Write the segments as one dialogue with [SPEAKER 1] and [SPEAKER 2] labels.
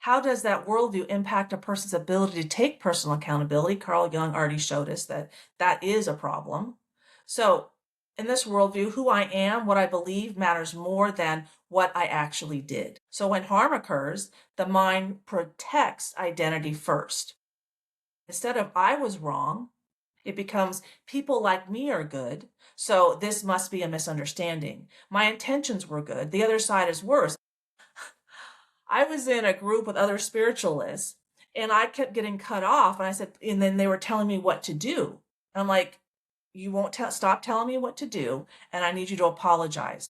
[SPEAKER 1] How does that worldview impact a person's ability to take personal accountability? Carl Jung already showed us that that is a problem. So in this worldview, who I am, what I believe matters more than what I actually did. So when harm occurs, the mind protects identity first. Instead of I was wrong, it becomes people like me are good, so this must be a misunderstanding. My intentions were good, the other side is worse. I was in a group with other spiritualists and I kept getting cut off, and I said, and then they were telling me what to do. And I'm like, you won't stop telling me what to do, and I need you to apologize.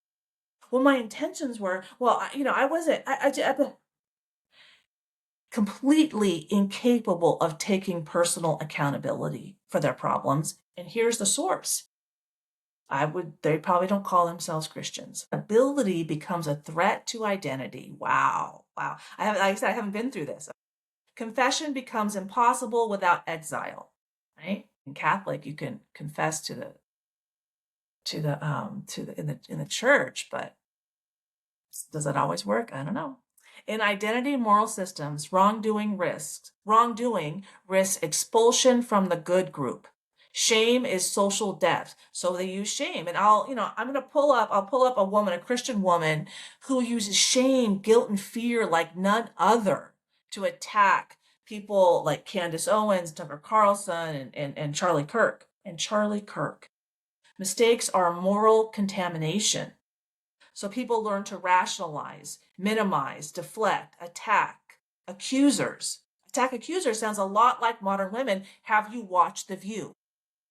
[SPEAKER 1] Well, my intentions were, well, I wasn't, I completely incapable of taking personal accountability for their problems. And here's the source. They probably don't call themselves Christians. Ability becomes a threat to identity. Wow. Wow. Like I said, I haven't been through this. Confession becomes impossible without exile, right? In Catholic, you can confess in the church, but does that always work? I don't know. In identity and moral systems, wrongdoing risks expulsion from the good group. Shame is social death. So they use shame. And I'll pull up a woman, a Christian woman, who uses shame, guilt, and fear like none other to attack people like Candace Owens, Tucker Carlson, and Charlie Kirk. Mistakes are moral contamination. So people learn to rationalize, minimize, deflect, attack accusers. Attack accusers sounds a lot like modern women. Have you watched The View?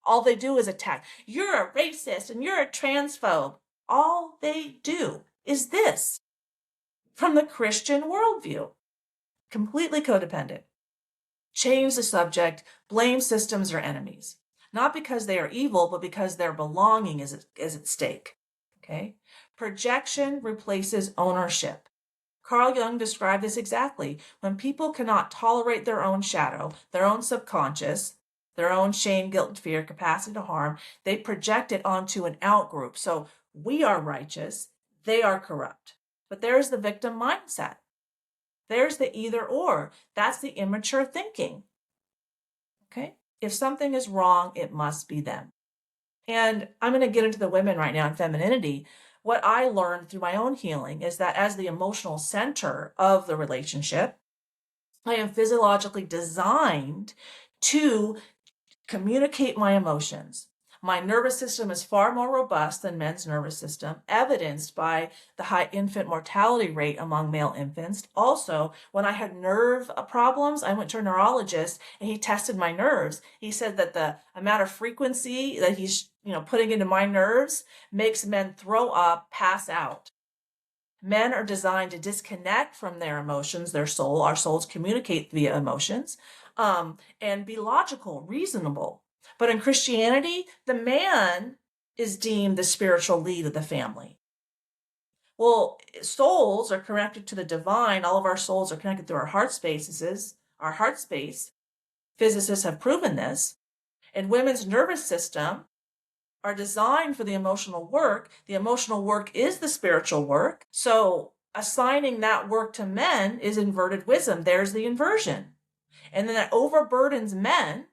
[SPEAKER 1] All they do is attack. You're a racist and you're a transphobe. All they do is this from the Christian worldview. Completely codependent. Change the subject, blame systems or enemies. Not because they are evil, but because their belonging is at stake. Okay? Projection replaces ownership. Carl Jung described this exactly. When people cannot tolerate their own shadow, their own subconscious, their own shame, guilt, and fear, capacity to harm, they project it onto an outgroup. So we are righteous, they are corrupt. But there's the victim mindset. There's the either or. That's the immature thinking. Okay? If something is wrong, it must be them. And I'm going to get into the women right now in femininity. What I learned through my own healing is that as the emotional center of the relationship, I am physiologically designed to communicate my emotions. My nervous system is far more robust than men's nervous system, evidenced by the high infant mortality rate among male infants. Also, when I had nerve problems, I went to a neurologist and he tested my nerves. He said that the amount of frequency that he's putting into my nerves makes men throw up, pass out. Men are designed to disconnect from their emotions, their soul. Our souls communicate via emotions, and be logical, reasonable. But in Christianity, the man is deemed the spiritual lead of the family. Well, souls are connected to the divine. All of our souls are connected through our heart spaces, our heart space. Physicists have proven this. And women's nervous system are designed for the emotional work. The emotional work is the spiritual work. So assigning that work to men is inverted wisdom. There's the inversion. And then that overburdens men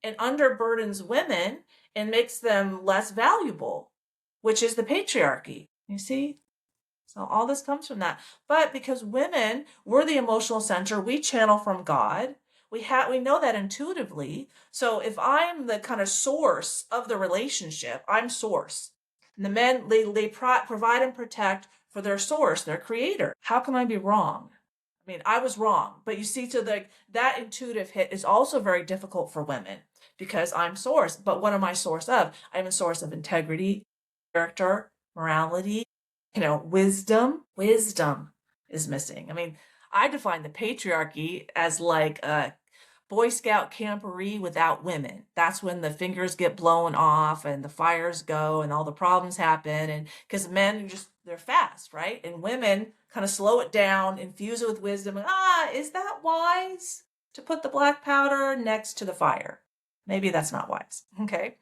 [SPEAKER 1] and underburdens women and makes them less valuable, which is the patriarchy. You see? So all this comes from that. But because women, we're the emotional center, we channel from God. We know that intuitively. So if I'm the kind of source of the relationship, I'm source. And the men, they provide and protect for their source, their creator. How can I be wrong? I mean, I was wrong. But you see, so that intuitive hit is also very difficult for women because I'm source. But what am I source of? I'm a source of integrity, character, morality, wisdom. Wisdom is missing. I mean, I define the patriarchy as like a Boy Scout camporee without women. That's when the fingers get blown off and the fires go and all the problems happen. And because men they're fast, right? And women kind of slow it down, infuse it with wisdom. And, is that wise to put the black powder next to the fire? Maybe that's not wise. Okay.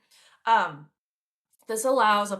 [SPEAKER 1] This allows a